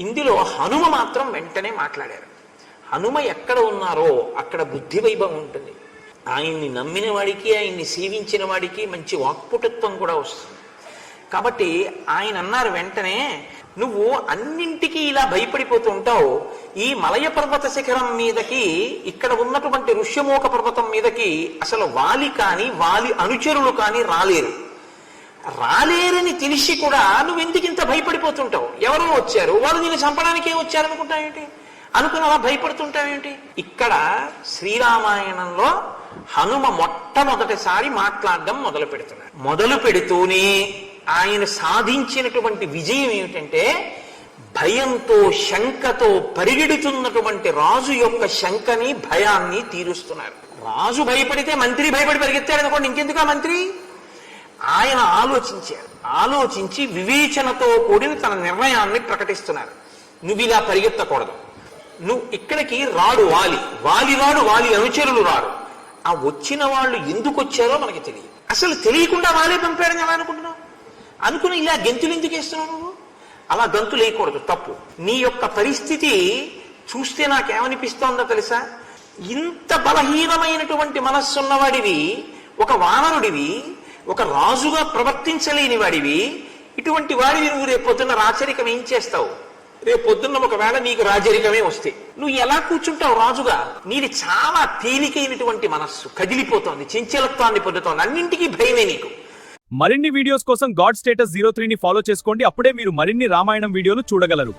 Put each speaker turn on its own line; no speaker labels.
ఇందులో హనుమ మాత్రం వెంటనే మాట్లాడారు. హనుమ ఎక్కడ ఉన్నారో అక్కడ బుద్ధి వైభవం ఉంటుంది. ఆయన్ని నమ్మిన వాడికి, ఆయన్ని సేవించిన వాడికి మంచి వాక్పుటత్వం కూడా వస్తుంది. కాబట్టి ఆయన అన్నారు వెంటనే, నువ్వు అన్నింటికీ ఇలా భయపడిపోతూ ఉంటావు, ఈ మలయ పర్వత శిఖరం మీదకి, ఇక్కడ ఉన్నటువంటి ఋష్యమూక పర్వతం మీదకి అసలు వాలి కానీ వాలి అనుచరులు కానీ రాలేరని తెలిసి కూడా నువ్వెందుకు ఇంత భయపడిపోతుంటావు? ఎవరో వచ్చారు, వాళ్ళు నేను చంపడానికే వచ్చారనుకుంటావేంటి, అనుకుని అలా భయపడుతుంటావేంటి? ఇక్కడ శ్రీరామాయణంలో హనుమ మొట్టమొదటిసారి మాట్లాడడం మొదలు పెడుతున్నారు. మొదలు పెడుతూనే ఆయన సాధించినటువంటి విజయం ఏమిటంటే, భయంతో శంకతో పరిగెడుతున్నటువంటి రాజు యొక్క శంకని భయాన్ని తీరుస్తున్నారు. రాజు భయపడితే మంత్రి భయపడి పరిగెత్తాడు అనుకోండి, ఇంకెందుకు ఆ మంత్రి? ఆయన ఆలోచించారు. ఆలోచించి వివేచనతో కూడిన తన నిర్ణయాన్ని ప్రకటిస్తున్నారు. నువ్వు ఇలా పరిగెత్తకూడదు, నువ్వు ఇక్కడికి రాడు వాలి, వాలి అనుచరులు రాడు. ఆ వచ్చిన వాళ్ళు ఎందుకు వచ్చారో మనకి తెలియదు. అసలు తెలియకుండా వాలే పంపాడని ఎలా అనుకుంటున్నావు? అనుకుని ఇలా గెంతులు ఎందుకు వేస్తున్నావు నువ్వు? అలా గంతులు వేయకూడదు, తప్పు. నీ యొక్క పరిస్థితి చూస్తే నాకేమనిపిస్తోందో తెలుసా? ఇంత బలహీనమైనటువంటి మనస్సున్నవాడివి, ఒక వానరుడివి, ఒక రాజుగా ప్రవర్తించలేని వాడివి, ఇటువంటి వాడివి నువ్వు రేపొద్దున్న రాచరికం ఏం చేస్తావు? రేపొద్దున్న ఒకవేళ నీకు రాజరికమే వస్తే నువ్వు ఎలా కూర్చుంటావు రాజుగా? నీది చాలా తేలికైనటువంటి మనస్సు, కదిలిపోతోంది, చంచలత్వాన్ని పొందుతోంది, అన్నింటికీ భయమే నీకు.
మరిన్ని వీడియోస్ కోసం గాడ్ స్టేటస్ 03ని ఫాలో చేసుకోండి. అప్పుడే మీరు మరిన్ని రామాయణం వీడియోలు చూడగలరు.